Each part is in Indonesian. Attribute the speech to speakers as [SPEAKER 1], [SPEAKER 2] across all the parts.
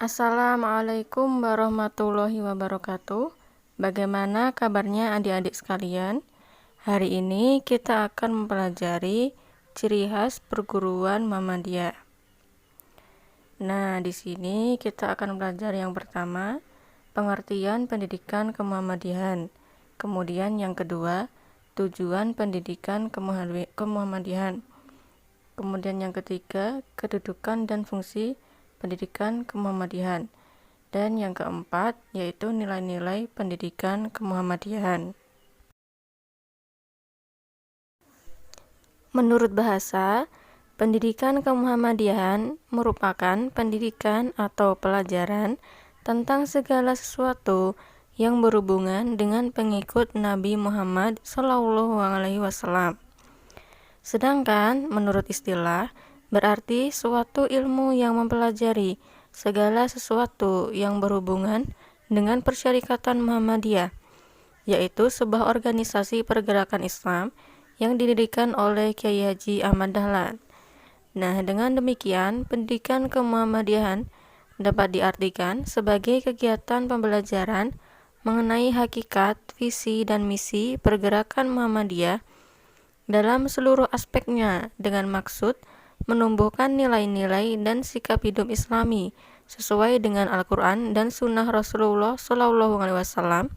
[SPEAKER 1] Assalamualaikum warahmatullahi wabarakatuh. Bagaimana kabarnya adik-adik sekalian? Hari ini kita akan mempelajari ciri khas perguruan Muhammadiyah. Nah, di sini kita akan belajar yang pertama, pengertian pendidikan kemuhammadiyahan. Kemudian yang kedua, tujuan pendidikan kemuhammadiyahan. Kemudian yang ketiga, kedudukan dan fungsi pendidikan kemuhammadiyahan. Dan yang keempat, yaitu nilai-nilai pendidikan kemuhammadiyahan. Menurut bahasa, pendidikan kemuhammadiyahan merupakan pendidikan atau pelajaran tentang segala sesuatu yang berhubungan dengan pengikut Nabi Muhammad SAW. Sedangkan menurut istilah, berarti suatu ilmu yang mempelajari segala sesuatu yang berhubungan dengan Persyarikatan Muhammadiyah, yaitu sebuah organisasi pergerakan Islam yang didirikan oleh Kyai Haji Ahmad Dahlan. Nah, dengan demikian, pendidikan kemuhammadiyahan dapat diartikan sebagai kegiatan pembelajaran mengenai hakikat, visi, dan misi pergerakan Muhammadiyah dalam seluruh aspeknya dengan maksud menumbuhkan nilai-nilai dan sikap hidup Islami sesuai dengan Al-Quran dan Sunnah Rasulullah SAW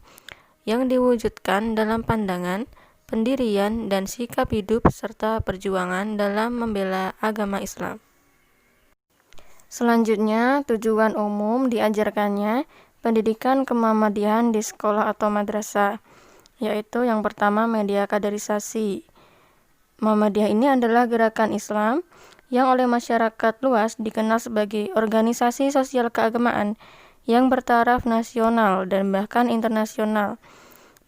[SPEAKER 1] yang diwujudkan dalam pandangan, pendirian, dan sikap hidup serta perjuangan dalam membela agama Islam. Selanjutnya, tujuan umum diajarkannya pendidikan kemuhammadiyahan di sekolah atau madrasah, yaitu yang pertama media kaderisasi. Muhammadiyah ini adalah gerakan Islam yang oleh masyarakat luas dikenal sebagai organisasi sosial keagamaan yang bertaraf nasional dan bahkan internasional.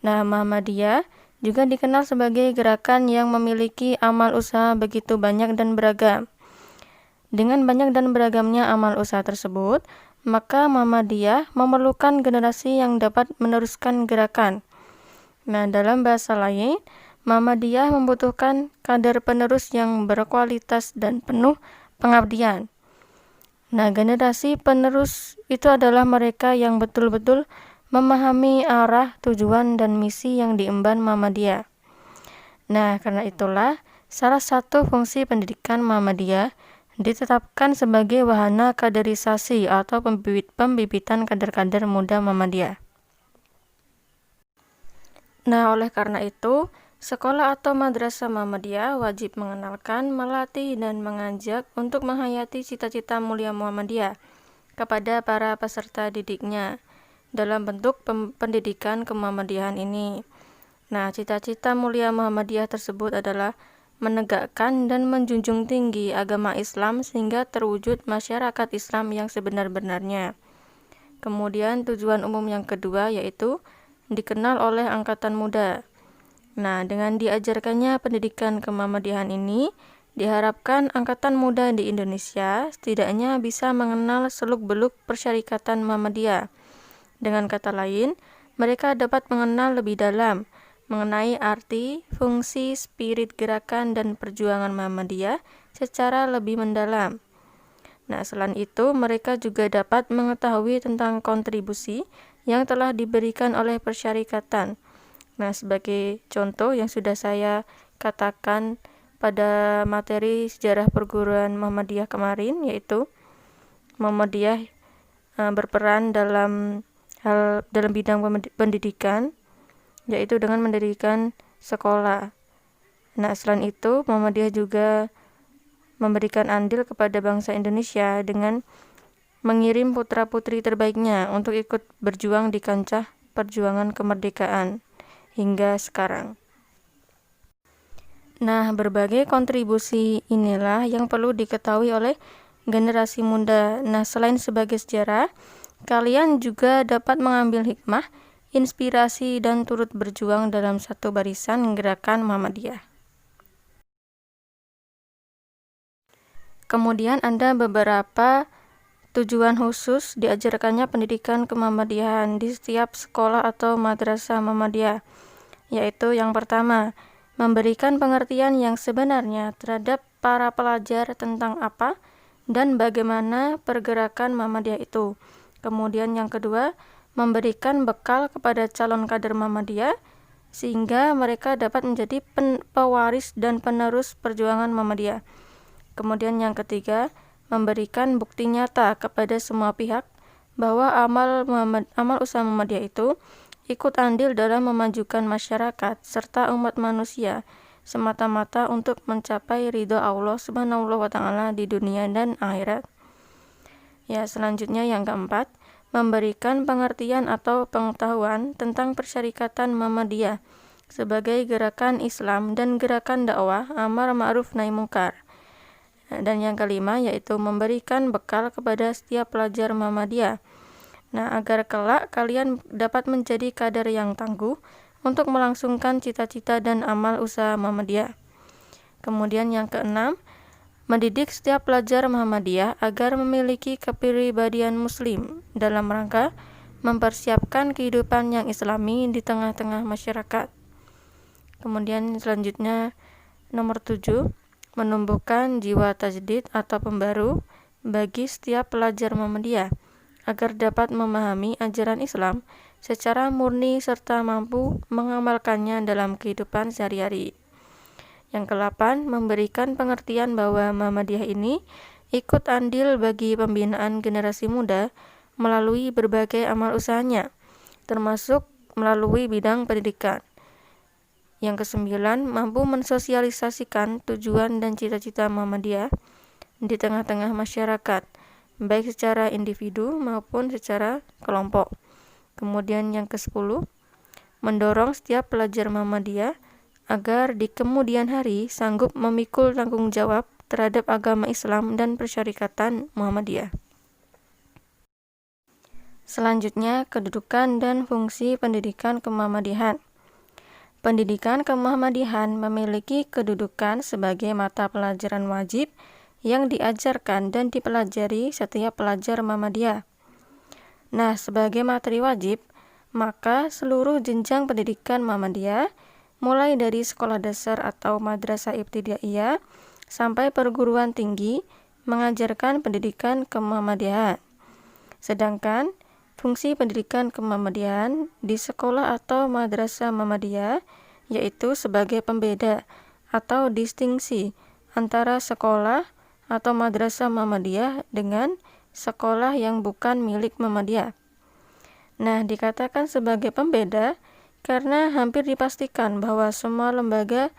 [SPEAKER 1] Nah, Muhammadiyah juga dikenal sebagai gerakan yang memiliki amal usaha begitu banyak dan beragam. Dengan banyak dan beragamnya amal usaha tersebut, maka Muhammadiyah memerlukan generasi yang dapat meneruskan gerakan. Nah, dalam bahasa lain, Muhammadiyah membutuhkan kader penerus yang berkualitas dan penuh pengabdian. Nah, generasi penerus itu adalah mereka yang betul-betul memahami arah, tujuan, dan misi yang diemban Muhammadiyah. Nah, karena itulah salah satu fungsi pendidikan Muhammadiyah ditetapkan sebagai wahana kaderisasi atau pembibitan kader-kader muda Muhammadiyah. Nah, oleh karena itu, sekolah atau madrasah Muhammadiyah wajib mengenalkan, melatih, dan mengajak untuk menghayati cita-cita mulia Muhammadiyah kepada para peserta didiknya dalam bentuk pendidikan kemuhammadiyahan ini. Nah, cita-cita mulia Muhammadiyah tersebut adalah menegakkan dan menjunjung tinggi agama Islam sehingga terwujud masyarakat Islam yang sebenar-benarnya. Kemudian tujuan umum yang kedua yaitu dikenal oleh angkatan muda. Nah, dengan diajarkannya pendidikan kemuhammadiyahan ini, diharapkan angkatan muda di Indonesia setidaknya bisa mengenal seluk-beluk Persyarikatan Muhammadiyah. Dengan kata lain, mereka dapat mengenal lebih dalam mengenai arti, fungsi, spirit gerakan dan perjuangan Muhammadiyah secara lebih mendalam. Nah, selain itu, mereka juga dapat mengetahui tentang kontribusi yang telah diberikan oleh Persyarikatan. Nah, sebagai contoh yang sudah saya katakan pada materi sejarah perguruan Muhammadiyah kemarin, yaitu Muhammadiyah berperan dalam bidang pendidikan, yaitu dengan mendirikan sekolah. Nah, selain itu, Muhammadiyah juga memberikan andil kepada bangsa Indonesia dengan mengirim putra-putri terbaiknya untuk ikut berjuang di kancah perjuangan kemerdekaan hingga sekarang. Nah, berbagai kontribusi inilah yang perlu diketahui oleh generasi muda. Nah, selain sebagai sejarah, kalian juga dapat mengambil hikmah, inspirasi, dan turut berjuang dalam satu barisan gerakan Muhammadiyah. Kemudian ada beberapa tujuan khusus diajarkannya pendidikan kemuhammadiyahan di setiap sekolah atau madrasah Muhammadiyah, yaitu yang pertama, memberikan pengertian yang sebenarnya terhadap para pelajar tentang apa dan bagaimana pergerakan Muhammadiyah itu. Kemudian yang kedua, memberikan bekal kepada calon kader Muhammadiyah sehingga mereka dapat menjadi pewaris dan penerus perjuangan Muhammadiyah. Kemudian yang ketiga, memberikan bukti nyata kepada semua pihak bahwa amal usaha Muhammadiyah itu ikut andil dalam memajukan masyarakat serta umat manusia semata-mata untuk mencapai ridho Allah Subhanahu wa Ta'ala di dunia dan akhirat. Ya, selanjutnya yang keempat, memberikan pengertian atau pengetahuan tentang persyarikatan Muhammadiyah sebagai gerakan Islam dan gerakan dakwah amar ma'ruf nahi munkar. Dan yang kelima yaitu memberikan bekal kepada setiap pelajar Muhammadiyah. Nah, agar kelak kalian dapat menjadi kader yang tangguh untuk melangsungkan cita-cita dan amal usaha Muhammadiyah. Kemudian yang keenam, mendidik setiap pelajar Muhammadiyah agar memiliki kepribadian muslim dalam rangka mempersiapkan kehidupan yang islami di tengah-tengah masyarakat. Kemudian selanjutnya nomor 7, menumbuhkan jiwa tajdid atau pembaru bagi setiap pelajar Muhammadiyah agar dapat memahami ajaran Islam secara murni serta mampu mengamalkannya dalam kehidupan sehari-hari. Yang ke-8, memberikan pengertian bahwa Muhammadiyah ini ikut andil bagi pembinaan generasi muda melalui berbagai amal usahanya, termasuk melalui bidang pendidikan. Yang ke-9, mampu mensosialisasikan tujuan dan cita-cita Muhammadiyah di tengah-tengah masyarakat, baik secara individu maupun secara kelompok. Kemudian yang ke-10, mendorong setiap pelajar Muhammadiyah agar di kemudian hari sanggup memikul tanggung jawab terhadap agama Islam dan persyarikatan Muhammadiyah. Selanjutnya, kedudukan dan fungsi pendidikan kemuhammadiyahan. Pendidikan kemuhammadiyahan memiliki kedudukan sebagai mata pelajaran wajib yang diajarkan dan dipelajari setiap pelajar Muhammadiyah. Nah, sebagai materi wajib, maka seluruh jenjang pendidikan Muhammadiyah, mulai dari sekolah dasar atau madrasah ibtidaiyah sampai perguruan tinggi, mengajarkan pendidikan kemuhammadiyahan. Sedangkan fungsi pendidikan kemuhammadiyahan di sekolah atau madrasah Muhammadiyah yaitu sebagai pembeda atau distingsi antara sekolah atau madrasah Muhammadiyah dengan sekolah yang bukan milik Muhammadiyah. Nah, dikatakan sebagai pembeda karena hampir dipastikan bahwa semua lembaga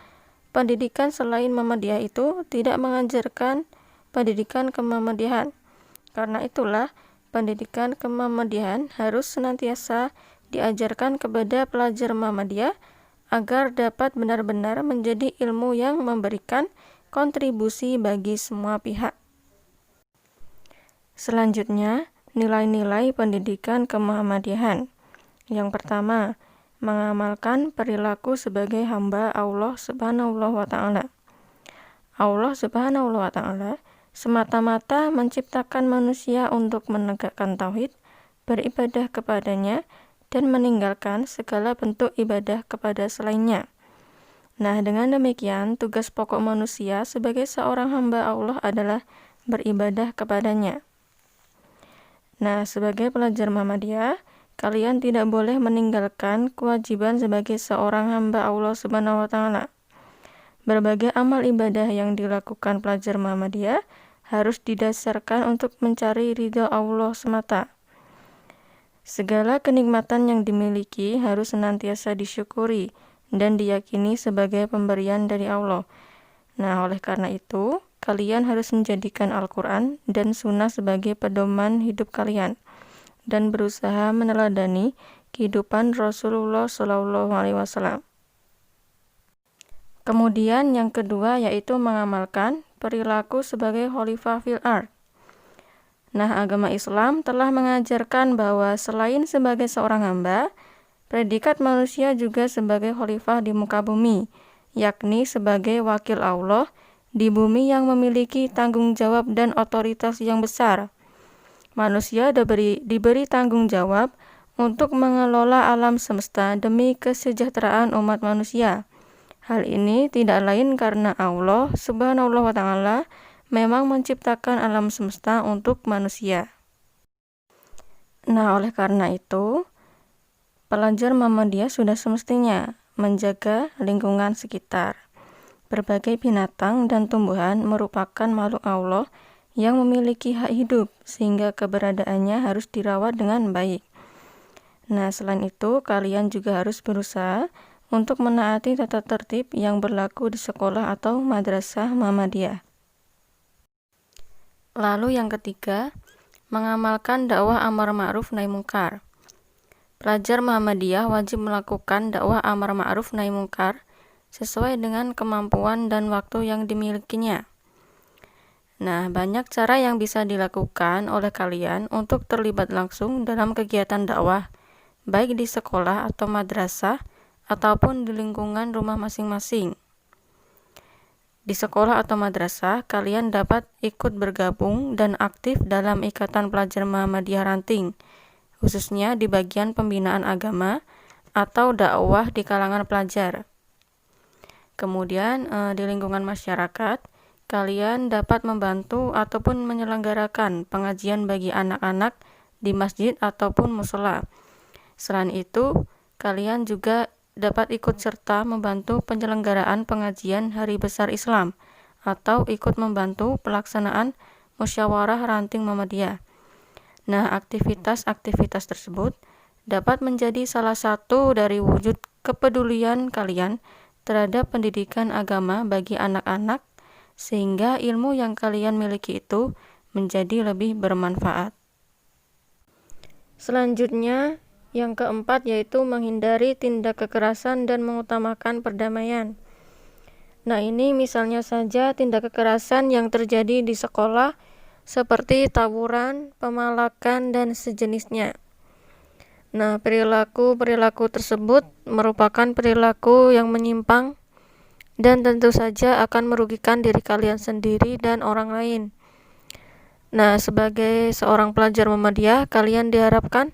[SPEAKER 1] pendidikan selain Muhammadiyah itu tidak mengajarkan pendidikan kemuhammadiyahan. Karena itulah, pendidikan kemuhammadiyahan harus senantiasa diajarkan kepada pelajar Muhammadiyah agar dapat benar-benar menjadi ilmu yang memberikan kontribusi bagi semua pihak. Selanjutnya, nilai-nilai pendidikan kemuhammadiyahan. Yang pertama, mengamalkan perilaku sebagai hamba Allah Subhanahu wa Ta'ala. Allah Subhanahu wa Ta'ala semata-mata menciptakan manusia untuk menegakkan tauhid, beribadah kepadanya, dan meninggalkan segala bentuk ibadah kepada selainnya. Nah, dengan demikian, tugas pokok manusia sebagai seorang hamba Allah adalah beribadah kepadanya. Nah, sebagai pelajar Muhammadiyah, kalian tidak boleh meninggalkan kewajiban sebagai seorang hamba Allah Subhanahu wa Ta'ala. Berbagai amal ibadah yang dilakukan pelajar Muhammadiyah harus didasarkan untuk mencari ridha Allah semata. Segala kenikmatan yang dimiliki harus senantiasa disyukuri dan diyakini sebagai pemberian dari Allah. Nah, oleh karena itu, kalian harus menjadikan Al-Quran dan Sunnah sebagai pedoman hidup kalian dan berusaha meneladani kehidupan Rasulullah SAW. Kemudian yang kedua yaitu mengamalkan perilaku sebagai khalifah fil ard. Nah, agama Islam telah mengajarkan bahwa selain sebagai seorang hamba, predikat manusia juga sebagai khalifah di muka bumi, yakni sebagai wakil Allah di bumi yang memiliki tanggung jawab dan otoritas yang besar. Manusia diberi tanggung jawab untuk mengelola alam semesta demi kesejahteraan umat manusia. Hal ini tidak lain karena Allah Subhanahu wa Ta'ala memang menciptakan alam semesta untuk manusia. Nah, oleh karena itu, pelajar Muhammadiyah sudah semestinya menjaga lingkungan sekitar. Berbagai binatang dan tumbuhan merupakan makhluk Allah yang memiliki hak hidup, sehingga keberadaannya harus dirawat dengan baik. Nah, selain itu, kalian juga harus berusaha untuk menaati tata tertib yang berlaku di sekolah atau madrasah Muhammadiyah. Lalu yang ketiga, mengamalkan dakwah amar ma'ruf nahi mungkar. Pelajar Muhammadiyah wajib melakukan dakwah amar ma'ruf nahi mungkar sesuai dengan kemampuan dan waktu yang dimilikinya. Nah, banyak cara yang bisa dilakukan oleh kalian untuk terlibat langsung dalam kegiatan dakwah, baik di sekolah atau madrasah, ataupun di lingkungan rumah masing-masing. Di sekolah atau madrasah, kalian dapat ikut bergabung dan aktif dalam Ikatan Pelajar Muhammadiyah Ranting, khususnya di bagian pembinaan agama atau dakwah di kalangan pelajar. Kemudian di lingkungan masyarakat, kalian dapat membantu ataupun menyelenggarakan pengajian bagi anak-anak di masjid ataupun mushola. Selain itu, kalian juga dapat ikut serta membantu penyelenggaraan pengajian Hari Besar Islam atau ikut membantu pelaksanaan musyawarah ranting Muhammadiyah. Nah, aktivitas-aktivitas tersebut dapat menjadi salah satu dari wujud kepedulian kalian terhadap pendidikan agama bagi anak-anak, sehingga ilmu yang kalian miliki itu menjadi lebih bermanfaat. Selanjutnya, yang keempat yaitu menghindari tindak kekerasan dan mengutamakan perdamaian. Nah, ini misalnya saja tindak kekerasan yang terjadi di sekolah seperti tawuran, pemalakan, dan sejenisnya. Nah, perilaku-perilaku tersebut merupakan perilaku yang menyimpang dan tentu saja akan merugikan diri kalian sendiri dan orang lain. Nah, sebagai seorang pelajar Muhammadiyah, kalian diharapkan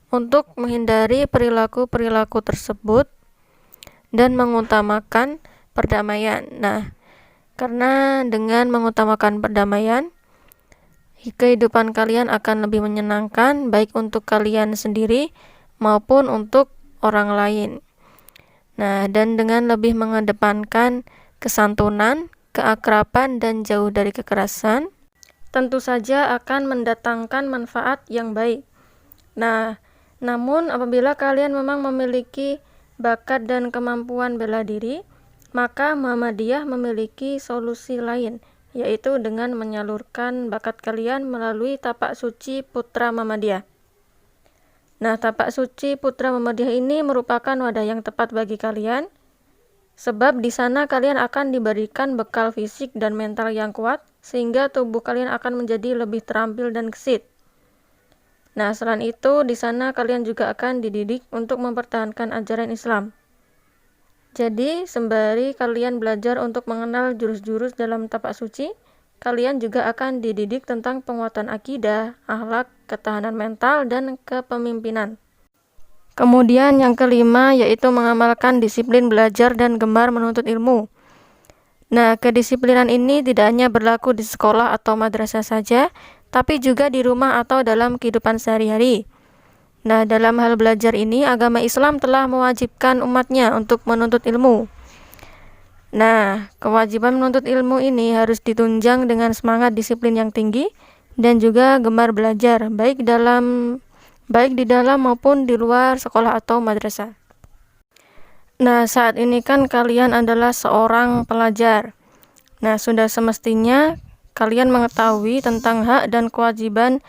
[SPEAKER 1] untuk menghindari perilaku-perilaku tersebut dan mengutamakan perdamaian. Nah, karena dengan mengutamakan perdamaian, kehidupan kalian akan lebih menyenangkan, baik untuk kalian sendiri maupun untuk orang lain. Nah, dan dengan lebih mengedepankan kesantunan, keakraban, dan jauh dari kekerasan, tentu saja akan mendatangkan manfaat yang baik. Nah, namun apabila kalian memang memiliki bakat dan kemampuan bela diri, maka Muhammadiyah memiliki solusi lain, yaitu dengan menyalurkan bakat kalian melalui Tapak Suci Putra Muhammadiyah. Nah, Tapak Suci Putra Muhammadiyah ini merupakan wadah yang tepat bagi kalian, sebab di sana kalian akan diberikan bekal fisik dan mental yang kuat, sehingga tubuh kalian akan menjadi lebih terampil dan gesit. Nah, selain itu, di sana kalian juga akan dididik untuk mempertahankan ajaran Islam. Jadi, sembari kalian belajar untuk mengenal jurus-jurus dalam Tapak Suci, kalian juga akan dididik tentang penguatan akidah, akhlak, ketahanan mental, dan kepemimpinan. Kemudian yang kelima yaitu mengamalkan disiplin belajar dan gemar menuntut ilmu. Nah, kedisiplinan ini tidak hanya berlaku di sekolah atau madrasah saja, tapi juga di rumah atau dalam kehidupan sehari-hari. Nah, dalam hal belajar ini, agama Islam telah mewajibkan umatnya untuk menuntut ilmu. Nah, kewajiban menuntut ilmu ini harus ditunjang dengan semangat disiplin yang tinggi dan juga gemar belajar, baik di dalam maupun di luar sekolah atau madrasah. Nah, saat ini kan kalian adalah seorang pelajar. Nah, sudah semestinya kalian mengetahui tentang hak dan kewajiban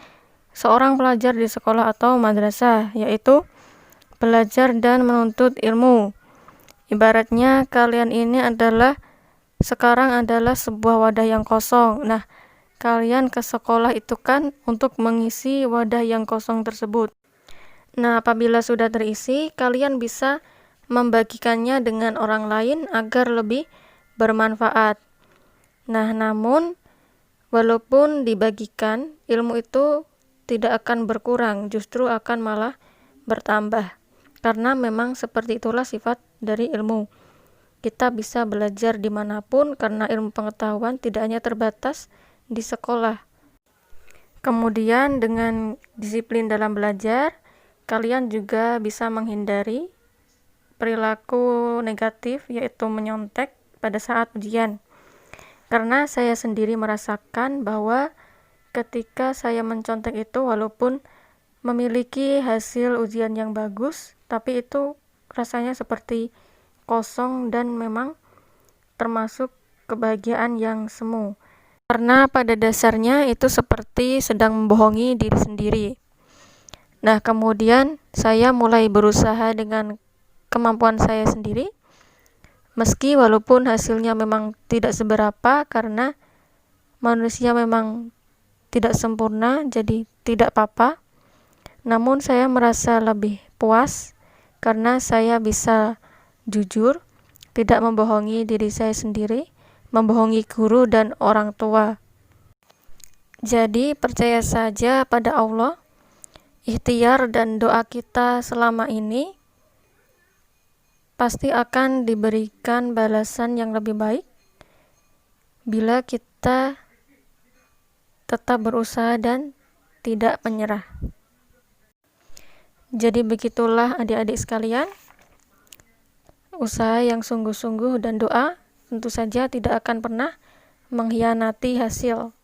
[SPEAKER 1] seorang pelajar di sekolah atau madrasah, yaitu belajar dan menuntut ilmu. Ibaratnya kalian ini sekarang adalah sebuah wadah yang kosong. Nah, kalian ke sekolah itu kan untuk mengisi wadah yang kosong tersebut. Nah, apabila sudah terisi, kalian bisa membagikannya dengan orang lain agar lebih bermanfaat. Nah, namun walaupun dibagikan, ilmu itu tidak akan berkurang, justru akan malah bertambah. Karena memang seperti itulah sifat dari ilmu. Kita bisa belajar dimanapun karena ilmu pengetahuan tidak hanya terbatas di sekolah. Kemudian dengan disiplin dalam belajar, kalian juga bisa menghindari perilaku negatif, yaitu menyontek pada saat ujian. Karena saya sendiri merasakan bahwa ketika saya mencontek itu, walaupun memiliki hasil ujian yang bagus, tapi itu rasanya seperti kosong dan memang termasuk kebahagiaan yang semu. Karena pada dasarnya itu seperti sedang membohongi diri sendiri. Nah, kemudian saya mulai berusaha dengan kemampuan saya sendiri, meski walaupun hasilnya memang tidak seberapa, karena manusia memang tidak sempurna, jadi tidak apa-apa. Namun saya merasa lebih puas karena saya bisa jujur, tidak membohongi diri saya sendiri, membohongi guru dan orang tua. Jadi percaya saja pada Allah, ikhtiar dan doa kita selama ini pasti akan diberikan balasan yang lebih baik bila kita tetap berusaha dan tidak menyerah. Jadi begitulah adik-adik sekalian, usaha yang sungguh-sungguh dan doa tentu saja tidak akan pernah mengkhianati hasil.